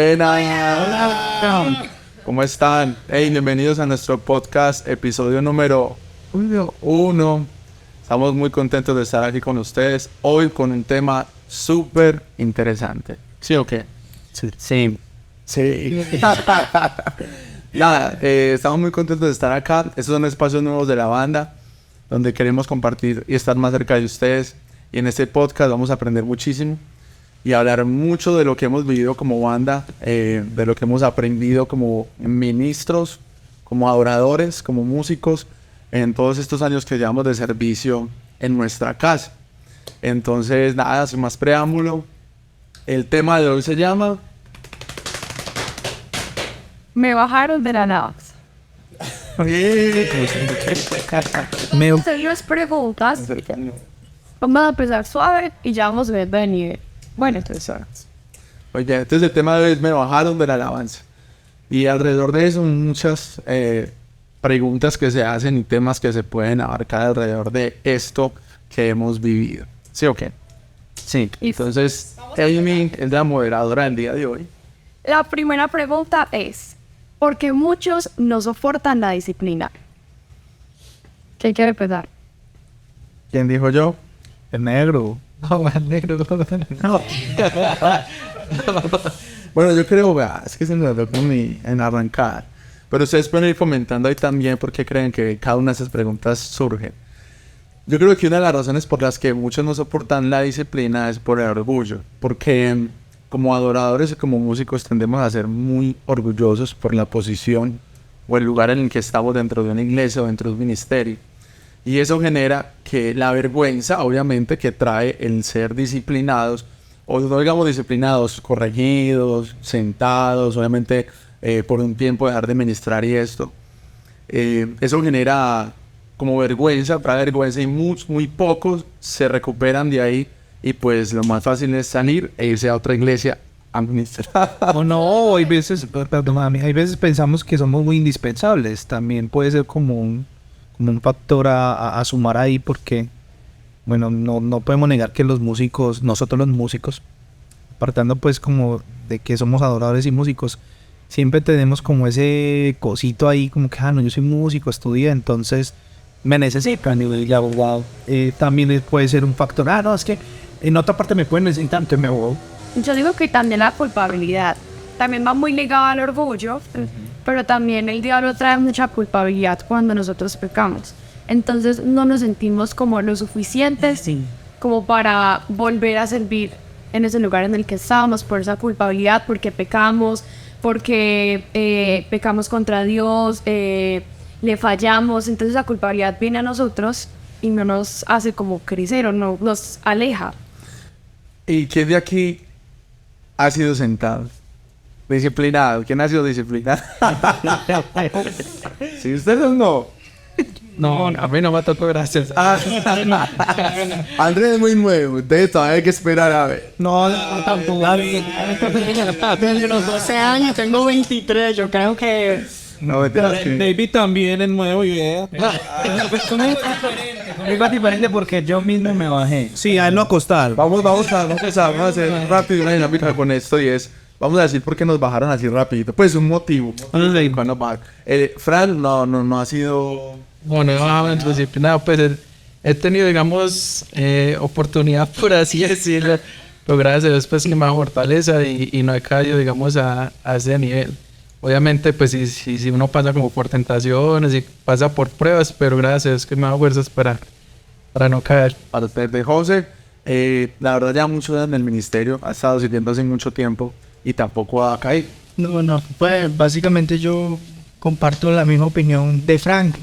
Buenas. Hola. ¿Cómo están? Hey, bienvenidos a nuestro podcast, episodio número 1. Estamos muy contentos de estar aquí con ustedes hoy con un tema súper interesante. ¿Sí o qué? Sí. Nada, estamos muy contentos de estar acá. Estos son espacios nuevos de la banda donde queremos compartir y estar más cerca de ustedes. Y en este podcast vamos a aprender muchísimo y hablar mucho de lo que hemos vivido como banda, de lo que hemos aprendido como ministros, como adoradores, como músicos, en todos estos años que llevamos de servicio en nuestra casa. Entonces, nada, sin más preámbulo, el tema de hoy se llama... Me bajaron de la nave. Vamos a hacer unas preguntas. Vamos a empezar suave y ya vamos viendo de nivel. Bueno, entonces... Oye, entonces el tema de hoy es me bajaron de la alabanza. Y alrededor de eso muchas preguntas que se hacen y temas que se pueden abarcar alrededor de esto que hemos vivido. ¿Sí o qué? Sí. Entonces, Amy es la moderadora del día de hoy. La primera pregunta es, ¿por qué muchos no soportan la disciplina? ¿Quién quiere empezar? ¿Quién dijo yo? El negro. No, el negro. No. Bueno, yo creo, es que se me tocó en arrancar. Pero ustedes pueden ir comentando ahí también por qué creen que cada una de esas preguntas surgen. Yo creo que una de las razones por las que muchos no soportan la disciplina es por el orgullo. Porque como adoradores y como músicos tendemos a ser muy orgullosos por la posición o el lugar en el que estamos dentro de una iglesia o dentro de un ministerio. Y eso genera que la vergüenza, obviamente, que trae el ser disciplinados, o no digamos disciplinados, corregidos, sentados, obviamente por un tiempo dejar de ministrar y esto. Eso genera como vergüenza, trae vergüenza y muy pocos se recuperan de ahí. Y pues lo más fácil es salir e irse a otra iglesia a ministrar. O no, hay veces pensamos que somos muy indispensables. También puede ser como un factor a sumar ahí porque, bueno, no podemos negar que nosotros los músicos, partando pues como de que somos adoradores y músicos, siempre tenemos como ese cosito ahí, como que, no, yo soy músico, estudié, entonces me necesitan. Y ya, wow. También puede ser un factor, no, es que en otra parte me pueden necesitar, entonces me voy. Yo digo que también la culpabilidad. También va muy ligado al orgullo, pero también el diablo trae mucha culpabilidad cuando nosotros pecamos. Entonces no nos sentimos como lo suficientes como para volver a servir en ese lugar en el que estábamos por esa culpabilidad, porque pecamos, porque pecamos contra Dios, le fallamos. Entonces la culpabilidad viene a nosotros y no nos hace como crecer o no nos aleja. ¿Y quién de aquí ha sido sentado? Disciplinado. ¿Quién ha sido disciplinado? ¿Sí, ustedes no? No, a mí no me tocó, gracias. Andrés es muy nuevo, entonces todavía hay que esperar a ver. No, tampoco. Desde los 12 años, tengo 23, yo creo que... No, David también es nuevo y vea. Conmigo es diferente porque yo mismo me bajé. Sí, a él no acostar. Vamos a hacer rápido una dinámica con esto y es... Vamos a decir por qué nos bajaron así rapidito. Pues un motivo. Cuando bajan. Fran no ha sido... Bueno, disciplinado, pues he tenido, digamos, oportunidad, por así decirlo, pero gracias a Dios, pues, que me da fortaleza y no he caído, digamos, a ese nivel. Obviamente, pues, si uno pasa como por tentaciones y pasa por pruebas, pero gracias a Dios que me da fuerzas para no caer. Para de José, la verdad ya mucho en el ministerio, ha estado sirviendo hace mucho tiempo y tampoco ha caído. No, pues básicamente yo comparto la misma opinión de Frank.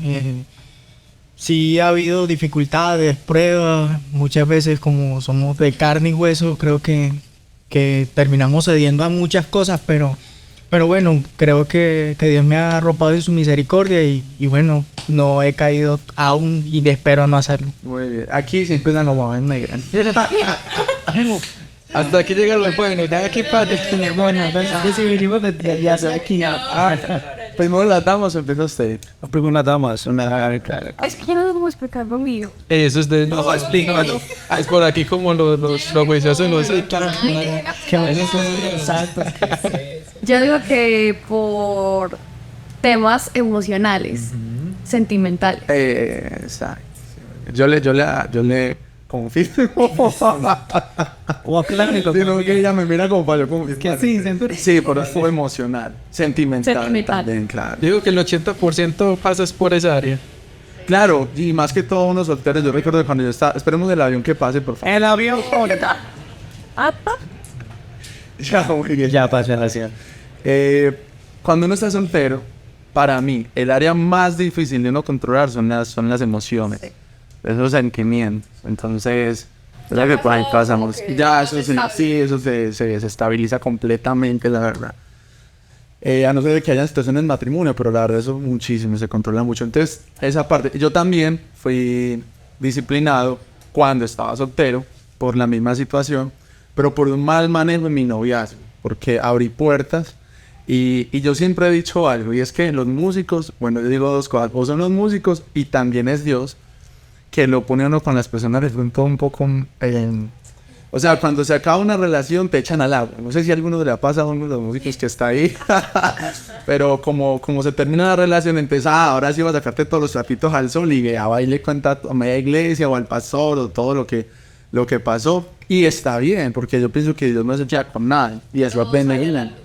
Sí ha habido dificultades, pruebas, muchas veces como somos de carne y hueso, creo que terminamos cediendo a muchas cosas, pero bueno, creo que Dios me ha arropado en su misericordia y bueno, no he caído aún y espero no hacerlo. Muy bien, aquí siempre nos vamos en negra. Hasta aquí llega lo bueno, ya aquí para tener buena, si vinimos desde allá, aquí. Primero las damas o empieza usted. Primero las damas, claro. Es que yo no lo puedo explicar conmigo. Eso es de... No, explica. Es por aquí como los juiciosos los... Yo digo que por temas emocionales, sentimentales. Exacto. Yo le confirmo. O aclárelo. Sino que ella me mira como para yo confirmar. Que sí, siempre. Sí, pero es como emocional. Sentimental. Sentimental. También, claro. Digo que el 80% pasas por esa área. Claro, y más que todo unos solteros. Yo recuerdo que cuando yo estaba... Esperemos el avión que pase, por favor. El avión. Ya, muy bien. Ya pasa la ciudad. Cuando uno está soltero, para mí, el área más difícil de uno controlar son las emociones, esos sentimientos. Entonces, ya que por ahí pasamos, ya eso se desestabiliza completamente, la verdad. A no ser de que haya situaciones en matrimonio, pero la verdad eso muchísimo, se controla mucho. Entonces, esa parte, yo también fui disciplinado cuando estaba soltero por la misma situación, pero por un mal manejo en mi noviazgo, porque abrí puertas. Y yo siempre he dicho algo, y es que los músicos, bueno, yo digo dos cosas, o son los músicos y también es Dios, que lo pone a uno con las personas de pronto un poco... o sea, cuando se acaba una relación te echan al agua. No sé si a alguno le ha pasado a uno de los músicos que está ahí, pero como se termina la relación, entonces, ahora sí vas a sacarte todos los trapitos al sol y a baile cuenta a media iglesia o al pastor o todo lo que pasó. Y está bien, porque yo pienso que Dios no se echa con nada. Y eso apenas,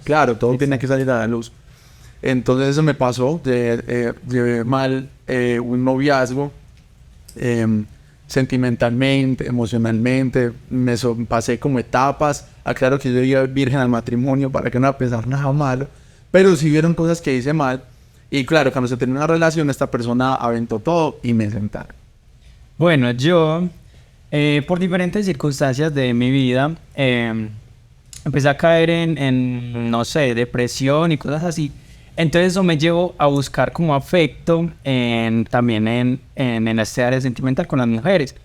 claro, todo tiene que salir a la luz. Entonces eso me pasó, llevé mal un noviazgo, sentimentalmente, emocionalmente, pasé como etapas. Aclaro que yo iba virgen al matrimonio para que no pensar nada malo, pero sí vieron cosas que hice mal. Y claro, cuando se terminó una relación, esta persona aventó todo y me sentaron. Bueno, yo... por diferentes circunstancias de mi vida, empecé a caer en, no sé, depresión y cosas así. Entonces eso me llevó a buscar como afecto también en este área sentimental con las mujeres.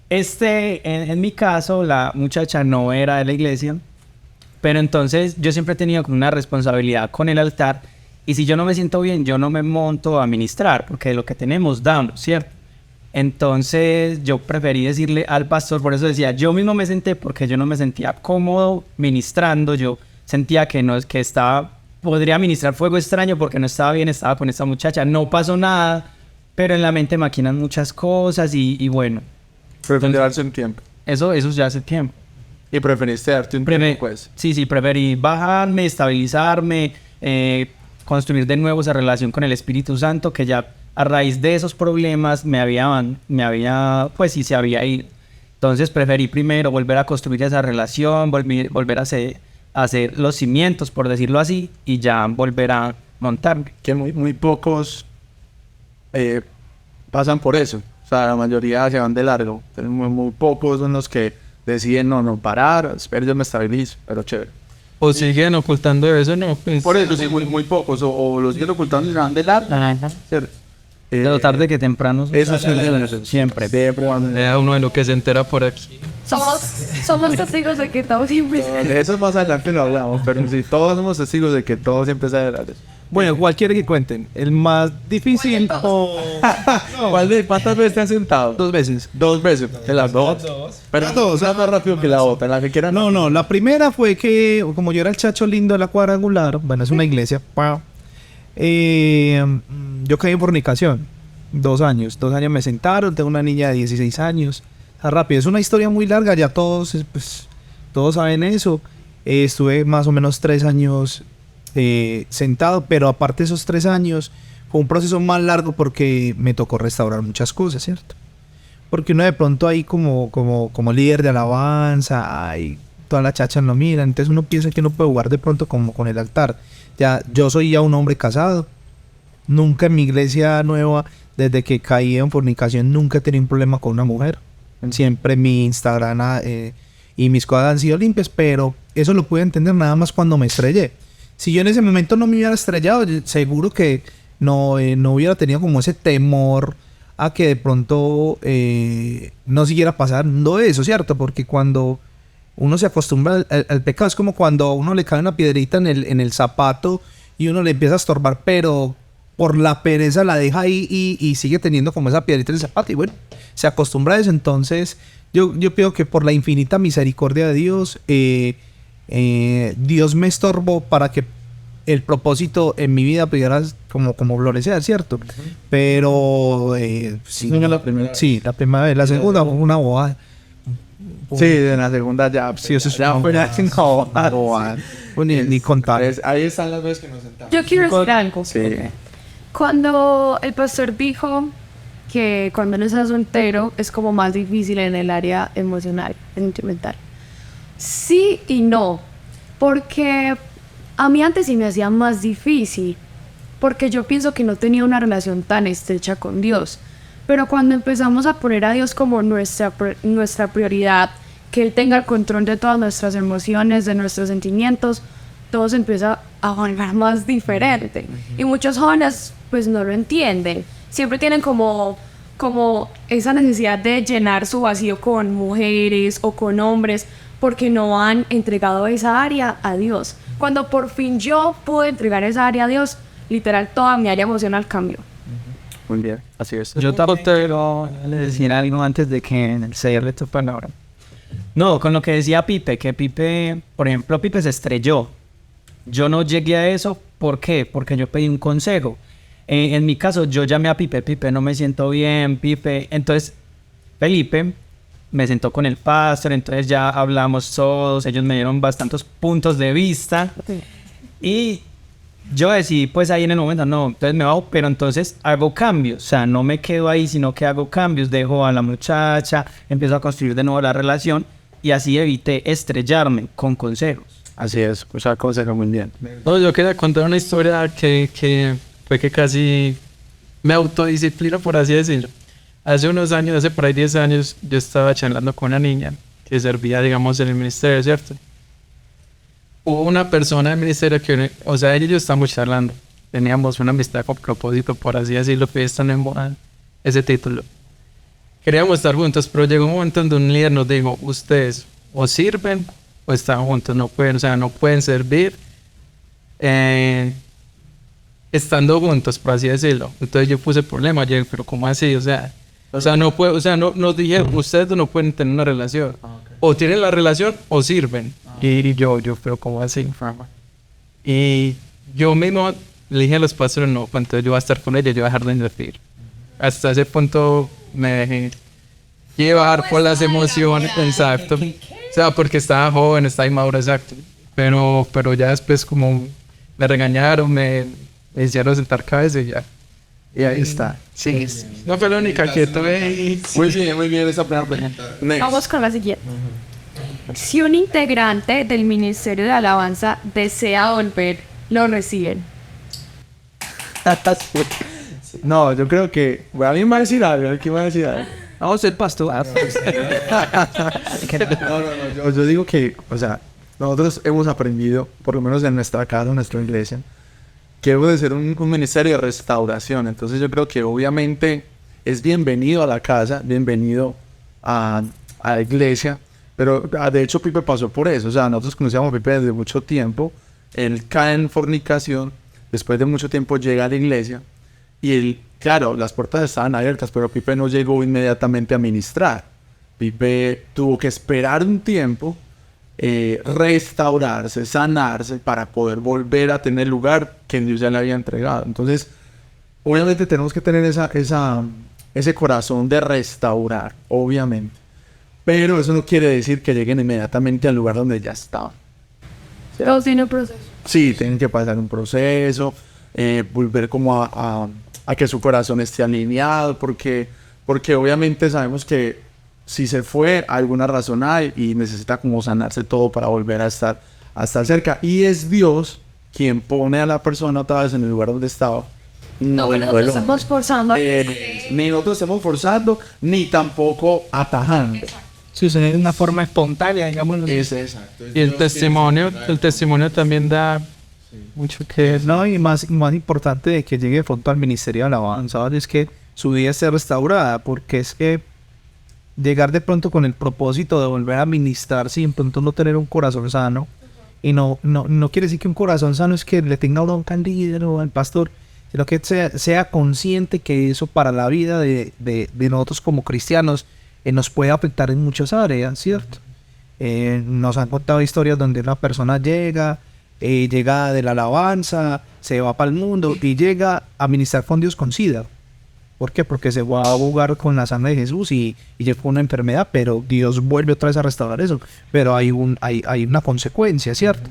En mi caso, la muchacha no era de la iglesia, pero entonces yo siempre he tenido como una responsabilidad con el altar. Y si yo no me siento bien, yo no me monto a ministrar, porque lo que tenemos damos, ¿cierto? Entonces yo preferí decirle al pastor, por eso decía, yo mismo me senté porque yo no me sentía cómodo ministrando, yo sentía que podría ministrar fuego extraño porque no estaba bien, estaba con esta muchacha, no pasó nada, pero en la mente maquinan muchas cosas y bueno. Preferí darse un tiempo. Eso ya hace tiempo. Y preferiste darte un tiempo, pues. Sí, preferí bajarme, estabilizarme, construir de nuevo esa relación con el Espíritu Santo que ya... A raíz de esos problemas se había ido. Entonces preferí primero volver a construir esa relación, volver a hacer los cimientos, por decirlo así, y ya volver a montarme. Que muy pocos pasan por eso. O sea, la mayoría se van de largo. Muy pocos son los que deciden no parar, espero yo me estabilizo, pero chévere. O siguen ocultando eso, ¿no? Pues, Por eso sí, muy pocos. O los siguen ocultando y se van de largo. De tarde que temprano. Eso siempre. a uno de lo que se entera por aquí. Somos testigos de que todo siempre... De eso más adelante lo hablamos, pero sí, todos somos testigos de que todo siempre sale de largo. Bueno, cualquiera que cuenten. El más difícil o... ¿Cuántas veces te han sentado? 2 veces. 2 veces. ¿En las dos? Pero dos, sea más rápido que la otra, en la que quieran. No, la primera fue que, como yo era el chacho lindo de la cuadrangular, bueno, es una iglesia, yo caí en fornicación. 2 años. 2 años me sentaron, tengo una niña de 16 años. Está rápido, es una historia muy larga, ya todos saben eso. Estuve más o menos 3 años sentado, pero aparte de esos 3 años, fue un proceso más largo porque me tocó restaurar muchas cosas, ¿cierto? Porque uno de pronto ahí como líder de alabanza, ahí todas las chachas lo miran, entonces uno piensa que uno puede jugar de pronto como con el altar. Yo soy ya un hombre casado. Nunca en mi iglesia nueva, desde que caí en fornicación, nunca he tenido un problema con una mujer. Siempre mi Instagram y mis cosas han sido limpias, pero eso lo pude entender nada más cuando me estrellé. Si yo en ese momento no me hubiera estrellado, seguro que no hubiera tenido como ese temor a que de pronto no siguiera pasando eso, ¿cierto? Porque cuando uno se acostumbra al pecado, es como cuando a uno le cae una piedrita en el zapato y y uno le empieza a estorbar, pero por la pereza la deja ahí y sigue teniendo como esa piedrita en el zapato y bueno, se acostumbra a eso. Entonces yo pido que por la infinita misericordia de Dios, Dios me estorbó para que el propósito en mi vida pudiera como florecer, ¿cierto? Pero sí, No es la primera. sí, la primera vez, la segunda fue una bobada. Sí, en la segunda ya. Sí, eso es ya una fue bobada. bobada. Pues ni contar. Ahí están las veces que nos sentamos. Yo quiero decir algo. Sí. Cuando el pastor dijo que cuando uno está soltero es como más difícil en el área emocional, sentimental. Sí y no, porque a mí antes sí me hacía más difícil, porque yo pienso que no tenía una relación tan estrecha con Dios. Pero cuando empezamos a poner a Dios como nuestra prioridad, que Él tenga el control de todas nuestras emociones, de nuestros sentimientos, todo se empieza a volver más diferente. Y muchos jóvenes pues no lo entienden. Siempre tienen como esa necesidad de llenar su vacío con mujeres o con hombres porque no han entregado esa área a Dios. Cuando por fin yo pude entregar esa área a Dios, literal toda mi área emocional cambió. Muy bien, así es. Yo también quiero decir algo antes de que cederle tu palabra. No, con lo que decía Pipe, que Pipe, por ejemplo, Pipe se estrelló. Yo no llegué a eso, ¿por qué? Porque yo pedí un consejo. En mi caso, yo llamé a Pipe, Pipe, no me siento bien, Pipe. Entonces, Felipe me sentó con el pastor, entonces ya hablamos todos, ellos me dieron bastantes puntos de vista. Y yo decidí, pues ahí en el momento, no, entonces me bajo, pero entonces hago cambios. O sea, no me quedo ahí, sino que hago cambios. Dejo a la muchacha, empiezo a construir de nuevo la relación y así evité estrellarme con consejos. Así es, pues aconseja muy bien. No, yo quería contar una historia que fue que casi me autodisciplino, por así decirlo. Hace unos años, hace por ahí 10 años, yo estaba charlando con una niña que servía, digamos, en el ministerio, ¿cierto? Hubo una persona del ministerio que, o sea, ella y yo estábamos charlando. Teníamos una amistad con propósito, por así decirlo, que están en moda ese título. Queríamos estar juntos, pero llegó un momento donde un líder nos dijo, ustedes o sirven o están juntos, no pueden, o sea, no pueden servir estando juntos, por así decirlo. Entonces yo puse problema, yo, pero ¿cómo así? O sea, no puede, o sea, no nos dijeron, ustedes no pueden tener una relación. O tienen la relación o sirven. Y yo, pero ¿cómo así? Y yo mismo le dije a los pastores, no, pues entonces yo voy a estar con ella, yo voy a dejar de invertir. Hasta ese punto me dejé llevar por las emociones, exacto. O sea, porque estaba joven, estaba inmaduro, exacto. Pero ya después como me regañaron, me hicieron sentar cabeza y ya. Y ahí está. Sí. No fue la única que tuve. Muy bien esa primera pregunta. Next. Vamos con la siguiente. Si un integrante del Ministerio de Alabanza desea volver, ¿lo reciben? No, yo creo que... Bueno, a mí me va a decir algo, ¿quién va a decir algo? Vamos a ser pastor. No, yo digo que, o sea, nosotros hemos aprendido, por lo menos en nuestra casa, en nuestra iglesia, que debe de ser un ministerio de restauración. Entonces yo creo que obviamente es bienvenido a la casa, bienvenido a la iglesia, pero de hecho Pipe pasó por eso. O sea, nosotros conocíamos a Pipe desde mucho tiempo, él cae en fornicación, después de mucho tiempo llega a la iglesia y él, claro, las puertas estaban abiertas, pero Pipe no llegó inmediatamente a ministrar. Pipe tuvo que esperar un tiempo, restaurarse, sanarse para poder volver a tener el lugar que Dios ya le había entregado. Entonces, obviamente tenemos que tener ese corazón de restaurar, obviamente. Pero eso no quiere decir que lleguen inmediatamente al lugar donde ya estaban. Todos tienen proceso. Sí, tienen que pasar un proceso, volver como a que su corazón esté alineado, porque obviamente sabemos que si se fue, alguna razón hay y necesita como sanarse todo para volver a estar cerca. Y es Dios quien pone a la persona otra vez en el lugar donde estaba. No, nosotros estamos forzando. Ni nosotros estamos forzando, ni tampoco atajando. Sucede de una forma espontánea, digamos. Es exacto. Y el testimonio también da mucho que... No, y más importante de que llegue de pronto al Ministerio de Alabanza es que su vida esté restaurada, porque es que llegar de pronto con el propósito de volver a ministrar sin pronto no tener un corazón sano no quiere decir que un corazón sano es que le tenga bronca al líder o al pastor, sino que sea consciente que eso para la vida de nosotros como cristianos nos puede afectar en muchas áreas, ¿cierto? Nos han contado historias donde una persona llega de la alabanza, se va para el mundo y llega a ministrar con Dios con SIDA. ¿Por qué? Porque se va a jugar con la sangre de Jesús y llegó una enfermedad, pero Dios vuelve otra vez a restaurar eso. Pero hay una consecuencia, ¿cierto?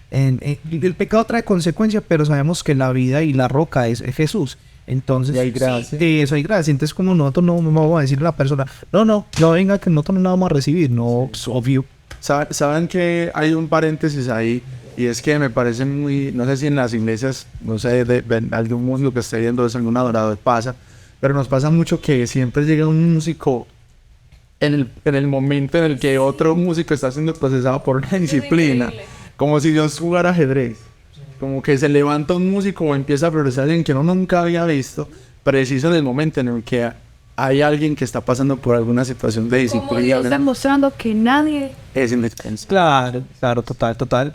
El pecado trae consecuencias, pero sabemos que la vida y la roca es Jesús. Entonces, y hay gracia. Eso hay gracia. Entonces, como nosotros no vamos a decirle a la persona, no venga, que nosotros no la vamos a recibir. No, es obvio. ¿Saben que hay un paréntesis ahí? Y es que me parece muy, no sé si en las iglesias, no sé, de algún músico que esté viendo eso, algún adorador pasa, pero nos pasa mucho que siempre llega un músico en el momento en el que otro músico está siendo procesado por una disciplina, como si Dios jugara ajedrez. Como que se levanta un músico o empieza a progresar en que uno nunca había visto, preciso en el momento en el que hay alguien que está pasando por alguna situación de disciplina. Está demostrando que nadie Es indispensable. Claro, total.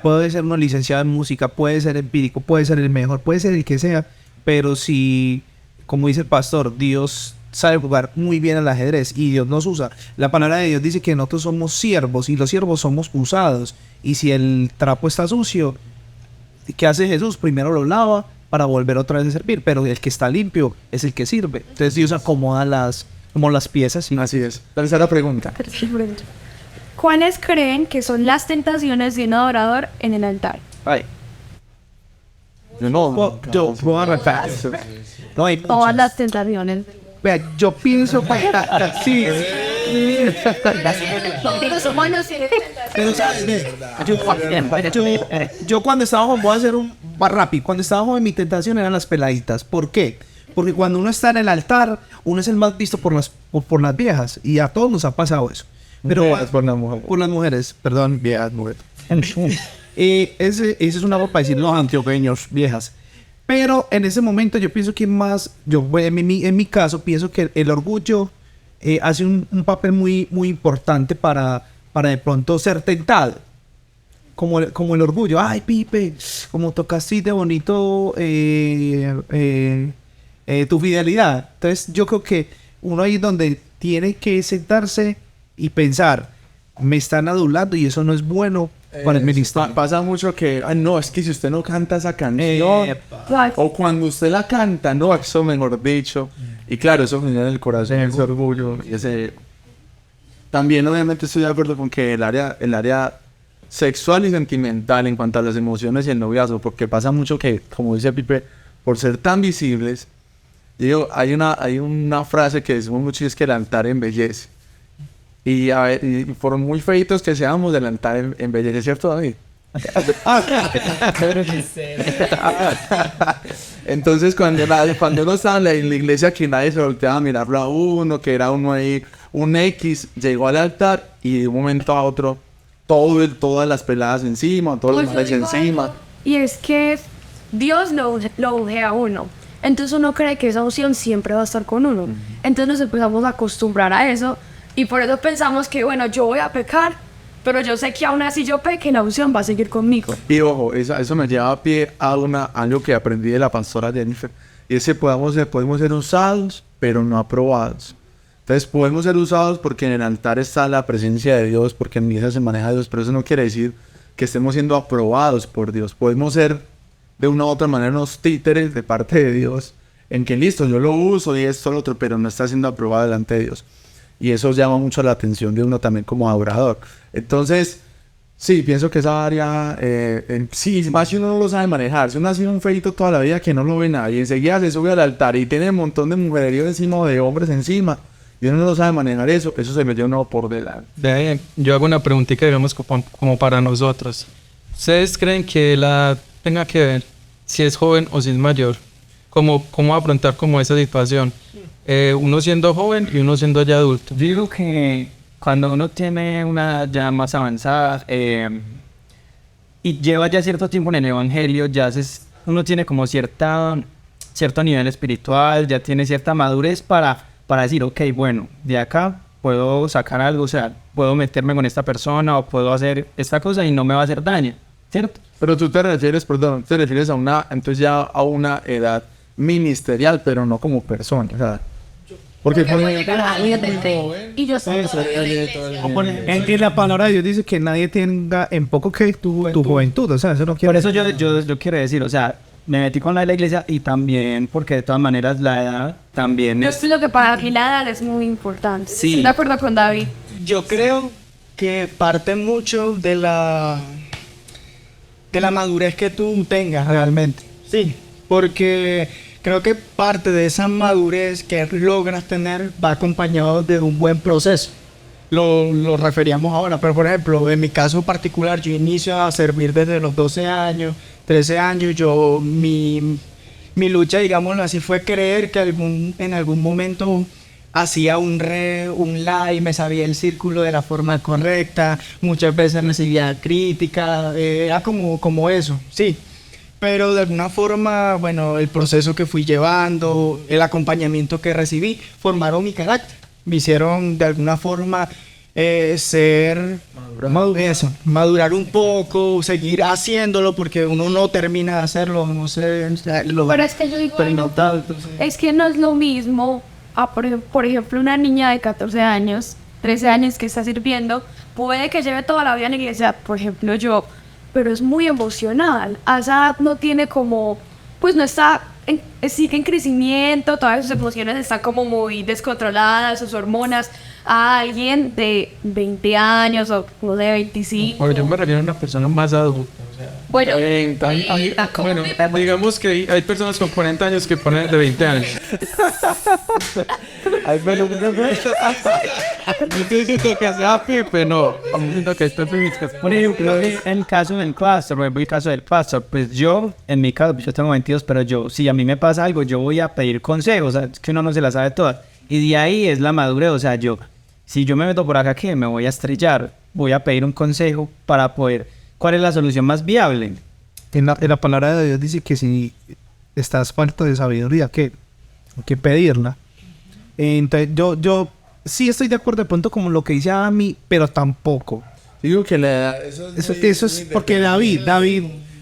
Puede ser uno licenciado en música, puede ser empírico, puede ser el mejor, puede ser el que sea, pero si, como dice el pastor, Dios sabe jugar muy bien al ajedrez y Dios nos usa. La palabra de Dios dice que nosotros somos siervos y los siervos somos usados. Y si el trapo está sucio, ¿qué hace Jesús? Primero lo lava para volver otra vez a servir, pero el que está limpio es el que sirve. Entonces Dios acomoda las piezas. Así es. Tercera pregunta. ¿Cuáles creen que son las tentaciones de un adorador en el altar? Ay. No, Yo voy a arrancar. No hay Todas muchas. las tentaciones. Vea, yo pienso sí. Yo cuando estaba joven, voy a hacer un más rápido. Cuando estaba joven, mi tentación eran las peladitas. ¿Por qué? Porque cuando uno está en el altar, uno es el más visto por las viejas. Y a todos nos ha pasado eso. Pero por la mujer. por las mujeres, perdón, viejas, mujeres. Ese es una voz para decir los antioqueños, viejas. Pero en ese momento yo pienso que en mi caso, pienso que el orgullo hace un papel muy, muy importante para de pronto ser tentado. Como el orgullo. Ay, Pipe, como tocaste de bonito tu fidelidad. Entonces yo creo que uno ahí es donde tiene que sentarse y pensar, me están adulando y eso no es bueno para el ministerio. Pasa mucho que, no, es que si usted no canta esa canción, o cuando usted la canta, no, eso mejor dicho. Y claro, eso genera en el corazón ese orgullo y ese... También obviamente estoy de acuerdo con que el área sexual y sentimental en cuanto a las emociones y el noviazgo, porque pasa mucho que, como dice Pipe, por ser tan visibles, digo, hay una frase que decimos mucho y es que el altar embellece. Y a ver, y por muy feitos que seamos, el altar embellece, ¿cierto, David? Entonces cuando uno estaba en la iglesia, que nadie se volteaba a mirarlo a uno, que era uno ahí, un X, llegó al altar y de un momento a otro todas las peladas encima, todos los males encima. Y es que Dios lo unge a uno. Entonces uno cree que esa unción siempre va a estar con uno. Entonces nos empezamos a acostumbrar a eso. Y por eso pensamos que, bueno, yo voy a pecar, pero yo sé que aún así yo peque, la unción va a seguir conmigo. Y ojo, eso me lleva a pie a algo que aprendí de la pastora Jennifer. Y es que podemos ser usados, pero no aprobados. Entonces podemos ser usados porque en el altar está la presencia de Dios, porque en misa se maneja Dios, pero eso no quiere decir que estemos siendo aprobados por Dios. Podemos ser de una u otra manera unos títeres de parte de Dios, en que listo, yo lo uso y esto, lo otro, pero no está siendo aprobado delante de Dios. Y eso llama mucho la atención de uno también como adorador. Entonces, sí, pienso que esa área, sí, más si uno no lo sabe manejar. Si uno ha sido un feito toda la vida que no lo ve nadie, enseguida se sube al altar y tiene un montón de mujeres encima o de hombres encima, y uno no lo sabe manejar eso se me lleva uno por delante. De ahí, yo hago una preguntita, digamos, como para nosotros. ¿Ustedes creen que la tenga que ver si es joven o si es mayor? ¿Cómo afrontar como esa situación? Uno siendo joven y uuno siendo ya adulto. Yo digo que cuando uno tiene una edad ya más avanzada y lleva ya cierto tiempo en el evangelio, uno tiene como cierto nivel espiritual, ya tiene cierta madurez para decir, ok, bueno, de acá puedo sacar algo, o sea, puedo meterme con esta persona o puedo hacer esta cosa y no me va a hacer daño, ¿cierto? Pero tú te refieres, perdón, te refieres a una, entonces ya a una edad ministerial, pero no como persona, o sea, porque Y yo soy En la palabra de Dios dice que nadie tenga en poco que tu juventud, o sea, eso no quiere Por eso yo quiero decir, o sea, me metí con la de la iglesia y también porque de todas maneras la edad también Yo es... creo que para mí la edad es muy importante. Sí. Estoy de acuerdo con David. Yo creo que parte mucho de la madurez que tú tengas realmente. Sí, porque creo que parte de esa madurez que logras tener va acompañado de un buen proceso. Lo referíamos ahora, pero por ejemplo, en mi caso particular, yo inicio a servir desde los 12 años, 13 años. Mi lucha, digámoslo así, fue creer que en algún momento hacía un live, me sabía el círculo de la forma correcta, muchas veces recibía crítica, era como eso, sí. Pero de alguna forma, bueno, el proceso que fui llevando, el acompañamiento que recibí, formaron mi carácter. Me hicieron de alguna forma madurar un poco, seguir haciéndolo, porque uno no termina de hacerlo, no sé, Pero es que yo digo, es que no es lo mismo por ejemplo, una niña de 14 años, 13 años que está sirviendo, puede que lleve toda la vida en la iglesia, por ejemplo yo, pero es muy emocional. A esa edad no tiene como, pues no está, sigue en crecimiento, todas sus emociones están como muy descontroladas, sus hormonas. A alguien de 20 años o de 25. Bueno, yo me refiero a una persona más adulta. O sea, Bueno, bueno, digamos que hay personas con 40 años que ponen de 20 años. No estoy diciendo que sea Pipe, no. Estoy diciendo que estoy Por ejemplo, en el caso del pastor, por ejemplo, el caso del pastor, pues yo, en mi caso, yo tengo 22, pero yo, si a mí me pasa algo, yo voy a pedir consejos, o sea, es que uno no se la sabe todas. Y de ahí es la madurez, o sea, si yo me meto por acá, ¿qué? Me voy a estrellar, voy a pedir un consejo para poder, ¿cuál es la solución más viable? En la palabra de Dios dice que si estás falto de sabiduría, hay que pedirla. Entonces, yo sí estoy de acuerdo de pronto como lo que dice a mí, pero tampoco. digo que la edad, Eso es porque David,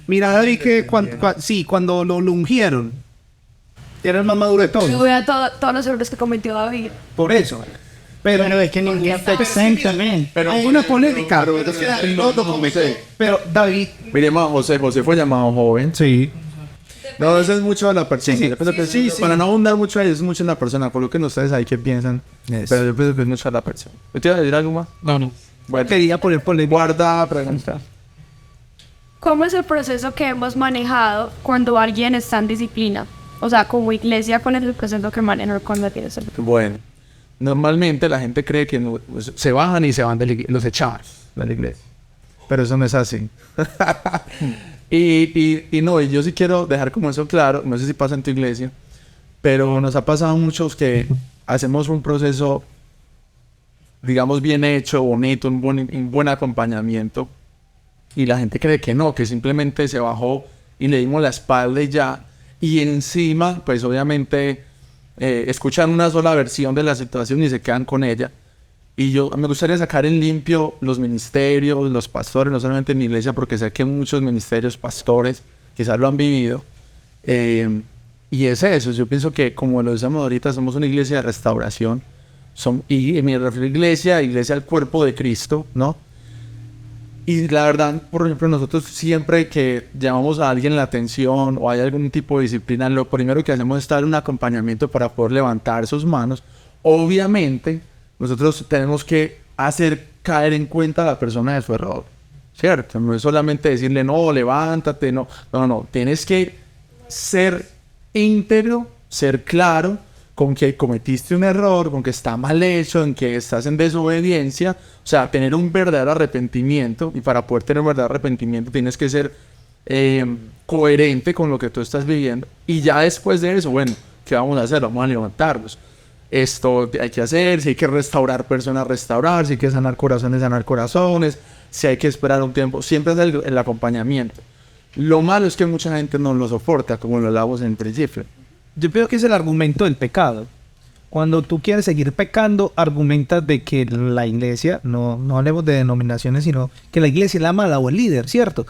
mira David que cuando lo ungieron, era el más maduro de yo todos. voy a todos los errores que cometió David. Por eso. Pero es que ninguém está exento también. pero hay una polémica. Pero David, miremos a José. José fue llamado joven. sí. No, eso es mucho de la persona. Sí, Yo pienso que sí. para no abundar mucho ahí, es mucho en la persona. Coloquen ustedes ahí qué piensan. Pero yo pienso que es mucho de la persona. ¿Me te iba a decir algo más? No. Bueno, Quería poner polémica. guarda pregunta. ¿Cómo es el proceso que hemos manejado cuando alguien está en disciplina? O sea, como iglesia, ¿cuál es el proceso que manejan cuando tienes el... Bueno, normalmente la gente cree que pues, se bajan y se van de los echaban de la iglesia. Pero eso no es así. y no, y yo sí quiero dejar como eso claro, no sé si pasa en tu iglesia, pero nos ha pasado a muchos que hacemos un proceso, digamos, bien hecho, bonito, un buen acompañamiento, y la gente cree que no, que simplemente se bajó y le dimos la espalda y ya, y encima, pues obviamente, escuchan una sola versión de la situación y se quedan con ella. Y yo me gustaría sacar en limpio los ministerios, los pastores, no solamente en mi iglesia, porque sé que muchos ministerios, pastores, quizás lo han vivido. Y es eso, yo pienso que como lo decíamos ahorita, somos una iglesia de restauración. Y me refiero a iglesia al cuerpo de Cristo, ¿no? Y la verdad, por ejemplo, nosotros siempre que llamamos a alguien la atención o hay algún tipo de disciplina, lo primero que hacemos es dar un acompañamiento para poder levantar sus manos. Obviamente, nosotros tenemos que hacer caer en cuenta a la persona de su error, ¿cierto? No es solamente decirle, no, levántate, no. Tienes que ser íntegro, ser claro con que cometiste un error, con que está mal hecho, en que estás en desobediencia, o sea, tener un verdadero arrepentimiento, y para poder tener un verdadero arrepentimiento tienes que ser coherente con lo que tú estás viviendo, y ya después de eso, bueno, ¿qué vamos a hacer? Vamos a levantarnos. Esto hay que hacer, si hay que restaurar personas, restaurar, si hay que sanar corazones, si hay que esperar un tiempo, siempre es el acompañamiento. Lo malo es que mucha gente no lo soporta, como lo hablamos en principio. Yo creo que es el argumento del pecado. Cuando tú quieres seguir pecando, argumentas de que la iglesia, no hablemos de denominaciones, sino que la iglesia es la mala o el líder, ¿cierto?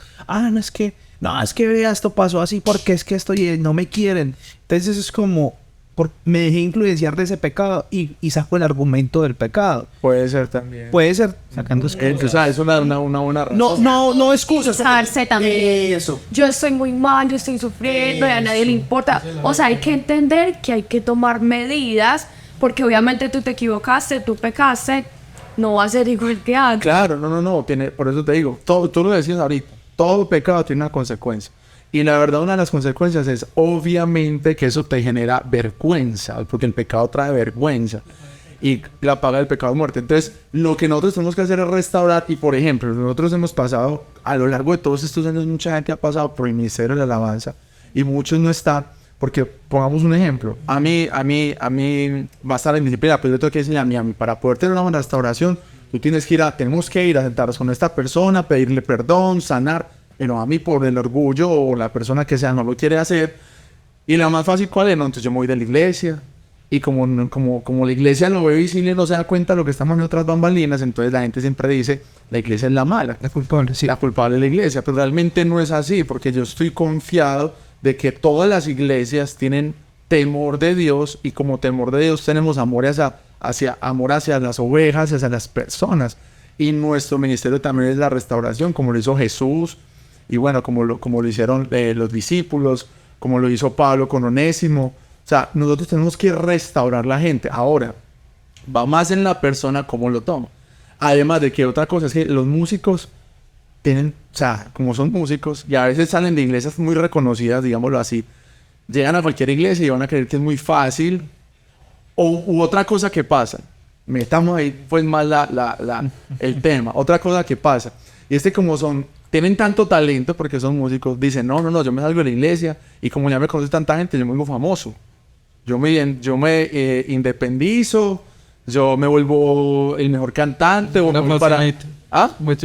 No, es que vea, esto pasó así porque es que no me quieren. Entonces es como, me dejé influenciar de ese pecado y saco el argumento del pecado. Puede ser también. Puede ser sacando O sea, es una buena razón. no excusas. Pensarse también. Eso. Yo estoy muy mal, yo estoy sufriendo y a nadie le importa. O sea, hay que entender que hay que tomar medidas porque obviamente tú te equivocaste, tú pecaste, no va a ser igual que antes. Claro, no. Por eso te digo, tú lo decías ahorita, todo pecado tiene una consecuencia. Y la verdad, una de las consecuencias es obviamente que eso te genera vergüenza, porque el pecado trae vergüenza. Y la paga del pecado es muerte. Entonces, lo que nosotros tenemos que hacer es restaurar. Y por ejemplo, nosotros hemos pasado, a lo largo de todos estos años, mucha gente ha pasado por el ministerio de la alabanza. Y muchos no están, porque pongamos un ejemplo. A mí va a estar en disciplina, pero yo tengo que decirle a mí, para poder tener una buena restauración, tenemos que ir a sentarnos con esta persona, pedirle perdón, sanar. Pero a mí por el orgullo o la persona que sea no lo quiere hacer. Y la más fácil, ¿cuál es? No, entonces yo me voy de la iglesia. Y como la iglesia lo ve visible y no se da cuenta de lo que estamos en otras bambalinas, entonces la gente siempre dice, la iglesia es la mala. La culpable, sí. La culpable es la iglesia. Pero realmente no es así, porque yo estoy confiado de que todas las iglesias tienen temor de Dios. Y como temor de Dios tenemos amor hacia las ovejas, hacia las personas. Y nuestro ministerio también es la restauración, como lo hizo Jesús. Y bueno, como lo hicieron los discípulos, como lo hizo Pablo con Onésimo. O sea, nosotros tenemos que restaurar la gente. Ahora, va más en la persona cómo lo toma. Además de que otra cosa es que los músicos tienen, o sea, como son músicos, y a veces salen de iglesias muy reconocidas, digámoslo así, llegan a cualquier iglesia y van a creer que es muy fácil. U otra cosa que pasa, metamos ahí pues más el tema. Otra cosa que pasa, y es que como tienen tanto talento porque son músicos, dicen, no, yo me salgo de la iglesia y como ya me conoce tanta gente, yo me vuelvo famoso. Yo me independizo, yo me vuelvo el mejor cantante o me voy para... ¿Ah? Muy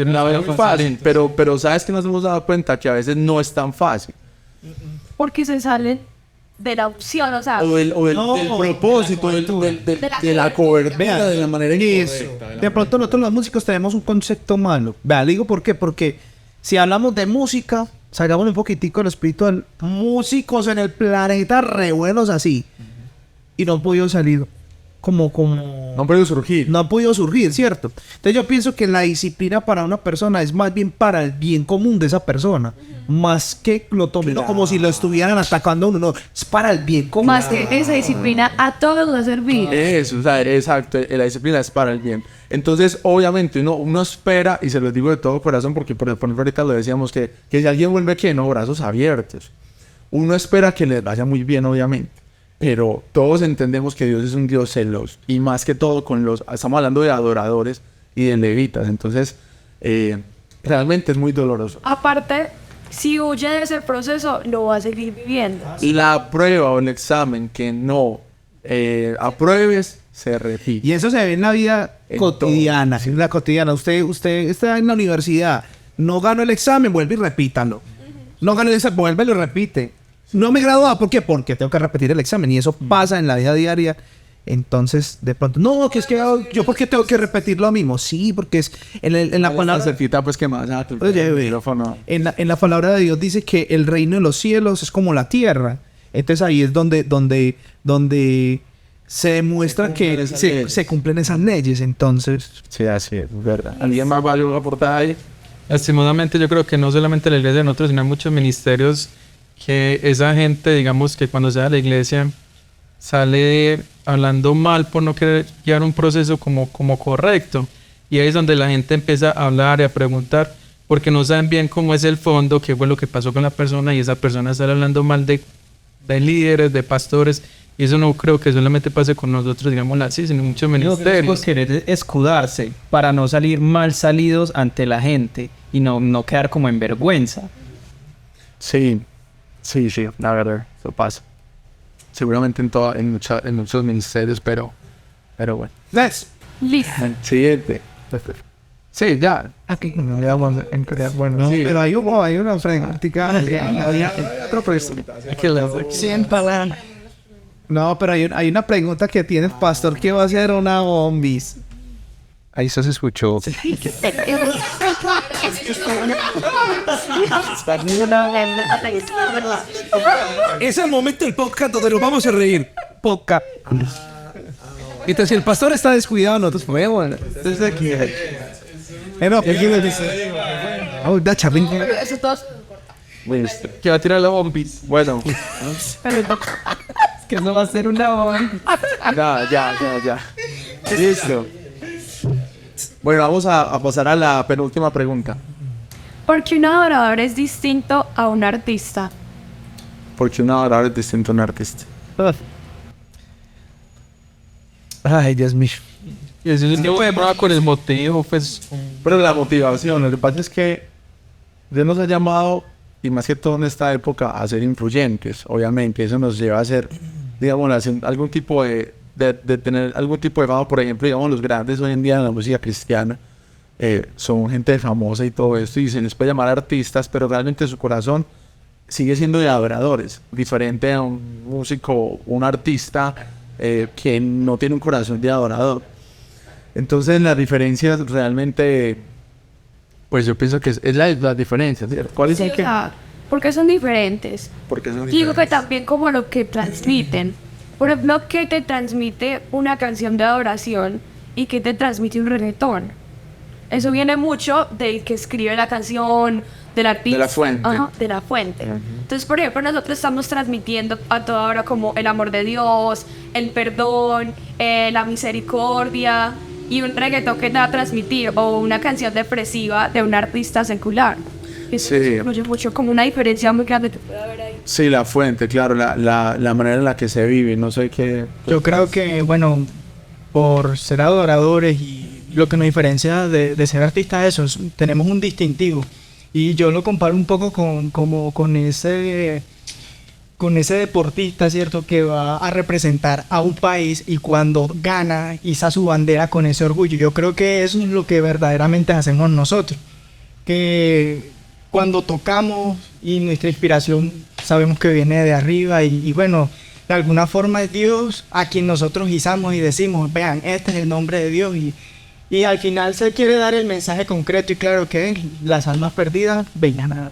fácil, pero sabes que nos hemos dado cuenta que a veces no es tan fácil. Porque se salen de la opción, o sea... Del propósito, de la cobertura, de la manera en que... De pronto nosotros los músicos tenemos un concepto malo. Vea, digo por qué, porque si hablamos de música, salgamos un poquitico del espiritual. Músicos en el planeta re buenos así. Y no han podido salir como... No han podido surgir. No han podido surgir, ¿cierto? Entonces yo pienso que la disciplina para una persona es más bien para el bien común de esa persona. Más que lo tomen como si lo estuvieran atacando a uno. No, es para el bien común. Más que esa disciplina a todos nos va a servir. Eso, o sea, exacto. La disciplina es para el bien. Entonces, obviamente, uno espera, y se lo digo de todo corazón, porque por ejemplo ahorita lo decíamos, que si alguien vuelve que no, brazos abiertos. Uno espera que les vaya muy bien, obviamente. Pero todos entendemos que Dios es un Dios celoso. Y más que todo estamos hablando de adoradores y de levitas. Entonces, realmente es muy doloroso. Aparte, si huye de ese proceso, lo va a seguir viviendo. La prueba o el examen que no apruebes, se repite. Y eso se ve en la vida cotidiana. En la cotidiana. Usted está en la universidad, no ganó el examen, vuelve y repítalo. No ganó el examen, vuelve y lo repite. No me graduaba, ¿por qué? Porque tengo que repetir el examen y eso pasa en la vida diaria. Entonces, de pronto, no, que es que yo, ¿por qué tengo que repetir lo mismo? Sí, porque es en la palabra... Pues que más en la palabra de Dios dice que el reino de los cielos es como la tierra. Entonces ahí es donde se demuestra que se cumplen esas leyes. Entonces... Sí, así es verdad. ¿Alguien más va a aportar ahí? Lastimosamente yo creo que no solamente la iglesia de nosotros, sino hay muchos ministerios que esa gente, digamos que cuando sale a la iglesia sale hablando mal por no querer llevar un proceso como correcto, y ahí es donde la gente empieza a hablar y a preguntar porque no saben bien cómo es el fondo, qué fue lo que pasó con la persona, y esa persona sale hablando mal de líderes, de pastores, y eso no creo que solamente pase con nosotros, digámoslo así, sino muchos ministerios. Querer escudarse para no salir mal salidos ante la gente y no quedar como en vergüenza. Sí, la verdad, eso pasa. Seguramente en muchos ministerios, pero bueno. Listo. Siguiente. Sí, ya. Aquí ya vamos a empezar. Bueno, sí. Pero hay una práctica. 100 palabras. No, pero hay una pregunta que tiene el pastor que va a ser una bombis. Ahí eso se escuchó. Es el momento del podcast donde nos vamos a reír. Podcast. Entonces, si el pastor está descuidado, nosotros podemos. Desde aquí. No, aquí me dice. Oh, da chapín. Eso todos. Listo. Que va a tirar la bombis. Bueno, Que no va a ser una bomba. ya. Listo. Bueno, vamos a pasar a la penúltima pregunta. ¿Por qué un adorador es distinto a un artista? Porque un adorador es distinto a un artista. Ay, Dios mío. Y eso es un problema con el motivo, pues. Pero la motivación, lo que pasa es que Dios nos ha llamado, y más que todo en esta época, a ser influyentes. Obviamente, eso nos lleva a ser, digamos, algún tipo de tener algún tipo de fama. Por ejemplo, digamos, los grandes hoy en día en la música cristiana son gente famosa y todo esto, y se les puede llamar artistas, pero realmente su corazón sigue siendo de adoradores, diferente a un músico, un artista que no tiene un corazón de adorador. Entonces las diferencias realmente, pues yo pienso que es la diferencia, ¿cierto? ¿Cuál es Sí, el o que? sea, porque son diferentes. Porque son Digo que diferentes. también como lo que transmiten. Por ejemplo, ¿qué te transmite una canción de adoración y qué te transmite un reggaetón? Eso viene mucho del que escribe la canción, del artista. De la fuente. Ajá, de la fuente. Entonces, por ejemplo, nosotros estamos transmitiendo a toda hora como el amor de Dios, el perdón, la misericordia, y un reggaetón que te va a transmitir, o una canción depresiva de un artista secular. Eso Sí. influye mucho, como una diferencia muy grande que puede haber ahí. Sí, la fuente, claro, la manera en la que se vive, no sé qué. Yo creo que, bueno, por ser adoradores y lo que nos diferencia de ser artistas, eso, tenemos un distintivo. Y yo lo comparo un poco con ese deportista, ¿cierto? Que va a representar a un país y cuando gana, iza su bandera con ese orgullo. Yo creo que eso es lo que verdaderamente hacemos nosotros. Que cuando tocamos y nuestra inspiración sabemos que viene de arriba y bueno, de alguna forma es Dios a quien nosotros izamos y decimos, vean, este es el nombre de Dios y al final se quiere dar el mensaje concreto y claro que las almas perdidas vengan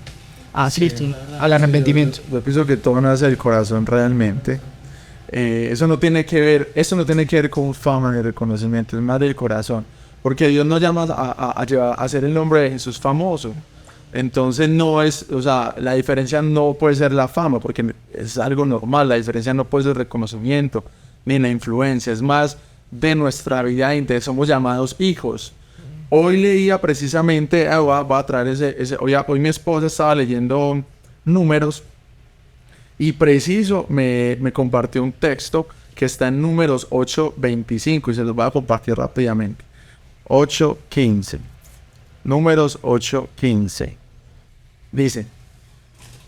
a Cristo, al arrepentimiento. Yo pienso que todo nace del corazón realmente. Eso no tiene que ver con fama ni reconocimiento, es más del corazón. Porque Dios nos llama a hacer el nombre de Jesús famoso. Entonces no es, o sea, la diferencia no puede ser la fama, porque es algo normal. La diferencia no puede ser el reconocimiento ni la influencia, es más de nuestra vida íntima. Somos llamados hijos. Hoy leía precisamente, va a traer hoy mi esposa estaba leyendo Números y preciso me compartió un texto que está en Números 8:25 y se los voy a compartir rápidamente. 8:15. Números 8:15. Dice: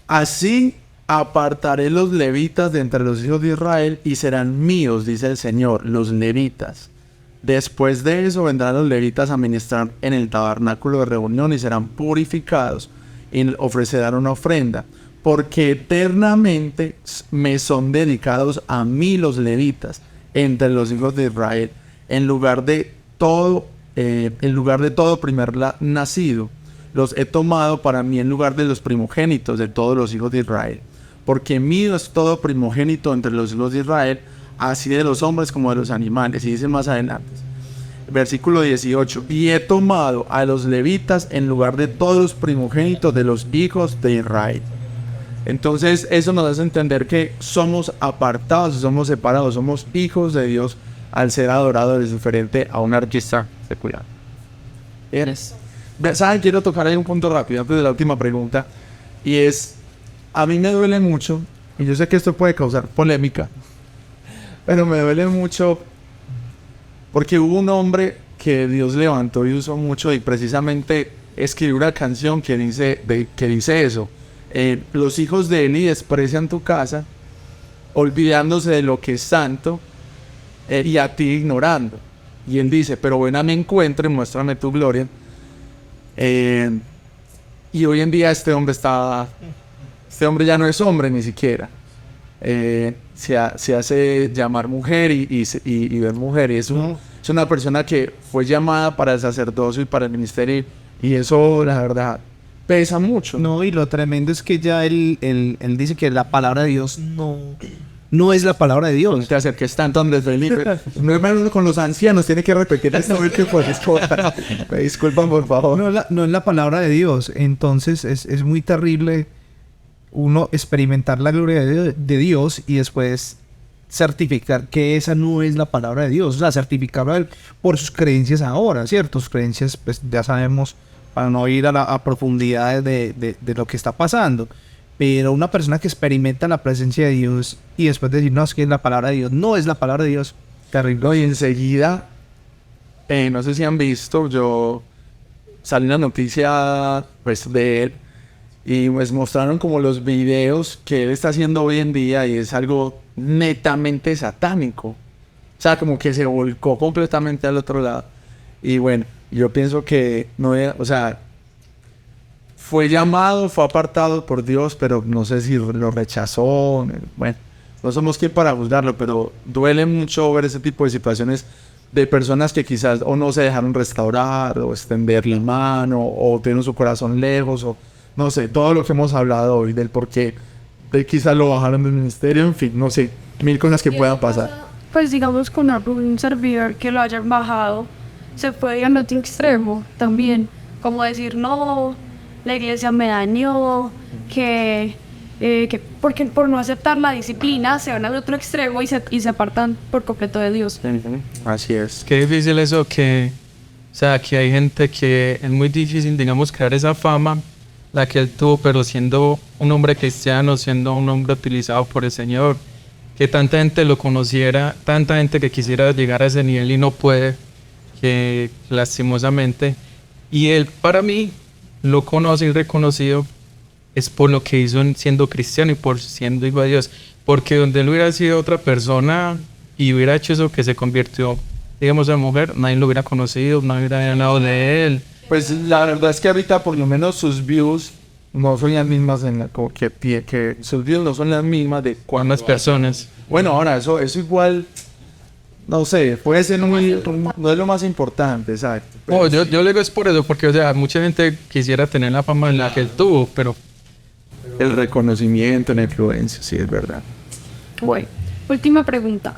así apartaré los levitas de entre los hijos de Israel y serán míos, dice el Señor, los levitas. Después de eso vendrán los levitas a ministrar en el tabernáculo de reunión y serán purificados y ofrecerán una ofrenda, porque eternamente me son dedicados a mí los levitas entre los hijos de Israel, en lugar de todo primer nacido, los he tomado para mí en lugar de los primogénitos de todos los hijos de Israel, porque mío es todo primogénito entre los hijos de Israel, así de los hombres como de los animales. Y dice más adelante, versículo 18, y he tomado a los levitas en lugar de todos los primogénitos de los hijos de Israel. Entonces eso nos hace entender que somos apartados, somos separados, somos hijos de Dios al ser adoradores, diferente a un artista secular. ¿Saben? Quiero tocar ahí un punto rápido antes de la última pregunta, y es, a mí me duele mucho, y yo sé que esto puede causar polémica, pero me duele mucho porque hubo un hombre que Dios levantó y usó mucho, y precisamente escribió una canción que dice eso. Los hijos de Eli desprecian tu casa, olvidándose de lo que es santo, y a ti ignorando. Y él dice, pero ven a mi encuentro y muéstrame tu gloria. Y hoy en día este hombre ya no es hombre ni siquiera. se hace llamar mujer y ver mujer. Y es una persona que fue llamada para el sacerdocio y para el ministerio. Y eso, la verdad, pesa mucho. No, y lo tremendo es que ya él dice que la palabra de Dios no es la palabra de Dios. No te acerques tanto, Andrés Felipe. No hermano con los ancianos, tiene que repetir esto. Me disculpan, por favor. No es la palabra de Dios. Entonces es muy terrible uno experimentar la gloria de Dios y después certificar que esa no es la palabra de Dios. O sea, certificarlo por sus creencias ahora, ¿cierto? Sus creencias, pues ya sabemos, para no ir a profundidades de lo que está pasando. Pero una persona que experimenta la presencia de Dios y después decir, no, es que es la palabra de Dios, no es la palabra de Dios, terrible. No, y enseguida, no sé si han visto, yo salí una noticia pues de él y pues mostraron como los videos que él está haciendo hoy en día y es algo netamente satánico. O sea, como que se volcó completamente al otro lado. Y bueno, yo pienso que no era, o sea, fue llamado, fue apartado por Dios, pero no sé si lo rechazó. Bueno, no somos quien para juzgarlo, pero duele mucho ver ese tipo de situaciones de personas que quizás o no se dejaron restaurar, o extender la mano, o tienen su corazón lejos, o no sé, todo lo que hemos hablado hoy del por qué de quizás lo bajaron del ministerio, en fin, no sé, mil cosas que puedan pasar. Pues digamos con algún servidor que lo hayan bajado, se puede ir al otro extremo también, como decir, no, la iglesia me dañó, que porque por no aceptar la disciplina se van al otro extremo y se apartan por completo de Dios. Así es. Qué difícil eso que, o sea, que hay gente que es muy difícil, digamos, crear esa fama, la que él tuvo, pero siendo un hombre cristiano, siendo un hombre utilizado por el Señor, que tanta gente lo conociera, tanta gente que quisiera llegar a ese nivel y no puede, que lastimosamente, y él para mí lo conoce y reconocido es por lo que hizo siendo cristiano y por siendo hijo de Dios, porque donde él hubiera sido otra persona y hubiera hecho eso que se convirtió, digamos, en mujer, nadie lo hubiera conocido, nadie hubiera hablado de él. Pues la verdad es que ahorita por lo menos sus views no son las mismas que sus views no son las mismas de ¿Cuántas personas? Bueno, ahora eso igual, no sé, puede ser no es lo más importante, exacto. Oh, yo le digo es por eso, porque o sea, mucha gente quisiera tener la fama en la que él tuvo, pero el reconocimiento, la influencia, sí, es verdad. Bueno, última pregunta.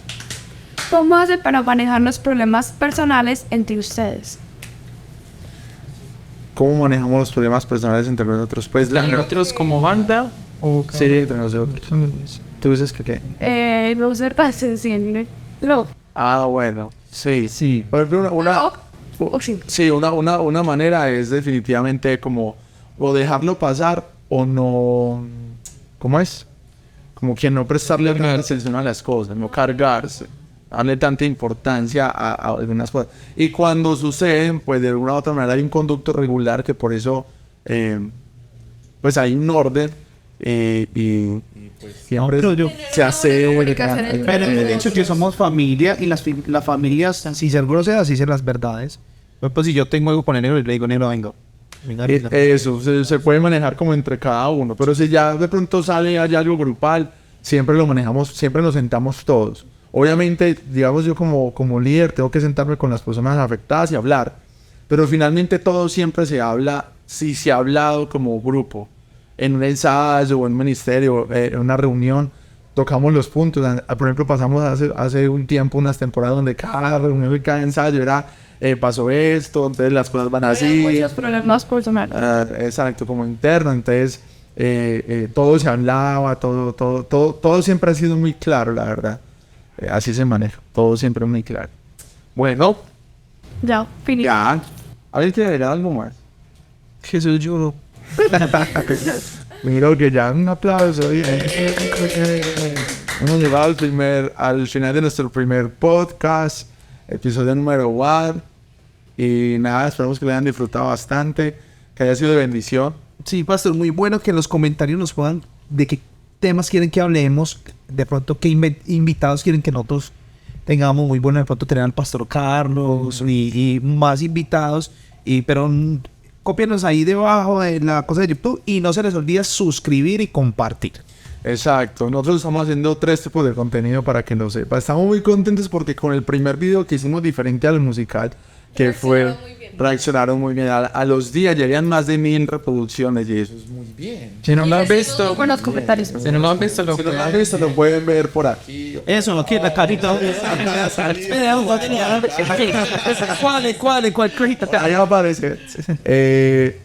¿Cómo hace para manejar los problemas personales entre ustedes? ¿Cómo manejamos los problemas personales entre nosotros? Pues nosotros como banda o sí, entre nosotros. ¿Tú dices que qué? No ser tan sensible. No. Ah, bueno, sí. Sí. Por ejemplo, una manera es definitivamente como o dejarlo pasar o no. ¿Cómo es? Como que no prestarle atención a las cosas, no cargarse, darle tanta importancia a algunas cosas. Y cuando suceden, pues de alguna u otra manera hay un conducto regular que por eso, pues hay un orden y pues siempre se hace. Pero de hecho que somos familia y las familias, sin ser groseras, dicen las verdades. Pues si yo tengo algo con negro y le digo, negro, vengo. Eso se puede manejar como entre cada uno, pero si ya de pronto sale hay algo grupal, siempre lo manejamos, siempre nos sentamos todos. Obviamente, digamos, yo como líder tengo que sentarme con las personas afectadas y hablar, pero finalmente todo siempre se habla, si se ha hablado como grupo, en un ensayo o en un ministerio, en una reunión, tocamos los puntos. Por ejemplo, pasamos hace un tiempo unas temporadas donde cada reunión y cada ensayo era pasó esto, entonces las cosas van así. Muchos problemas personales. Exacto, como interno, entonces todo se hablaba, todo siempre ha sido muy claro, la verdad. Así se maneja, todo siempre muy claro. Bueno, ya, finito. Ya, a ver, ¿quiere agregar algo más? Jesús lloró. Miro que ya un aplauso. Hemos llegado al final de nuestro primer podcast, episodio número 1. Y nada, esperamos que lo hayan disfrutado bastante, que haya sido de bendición. Sí, pastor, muy bueno que en los comentarios nos puedan de qué temas quieren que hablemos, de pronto qué invitados quieren que nosotros tengamos. Muy bueno de pronto tener al pastor Carlos y más invitados, pero cópienos ahí debajo de la cosa de YouTube y no se les olvide suscribir y compartir. Exacto, nosotros estamos haciendo 3 tipos de contenido para que lo sepa. Estamos muy contentos porque con el primer video que hicimos diferente al musical, que fue, reaccionaron muy bien. A los días llegarían más de 1000 reproducciones y eso es muy bien. Si no lo han visto, Con los comentarios. si no lo han visto, Si no lo han visto, lo pueden ver por aquí. Eso, aquí la carita. ¿Cuál carita? Ahí va a aparecer.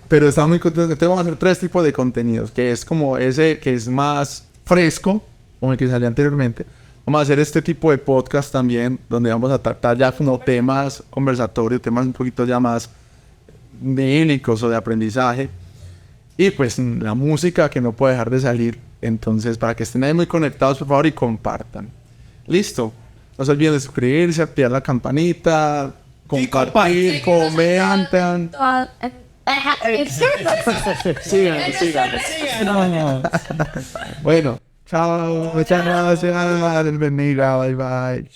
Pero estamos muy contentos. Entonces vamos a hacer 3 tipos de contenidos, que es como ese que es más fresco, como el que salía anteriormente. Vamos a hacer este tipo de podcast también, donde vamos a tratar ya como temas conversatorios, temas un poquito ya más técnicos o de aprendizaje. Y pues la música que no puede dejar de salir. Entonces, para que estén ahí muy conectados, por favor, y compartan. Listo. No se olviden de suscribirse, activar la campanita, compartir, comentan. Sigan. Bueno, chao, muchas gracias, bendiga, bye bye.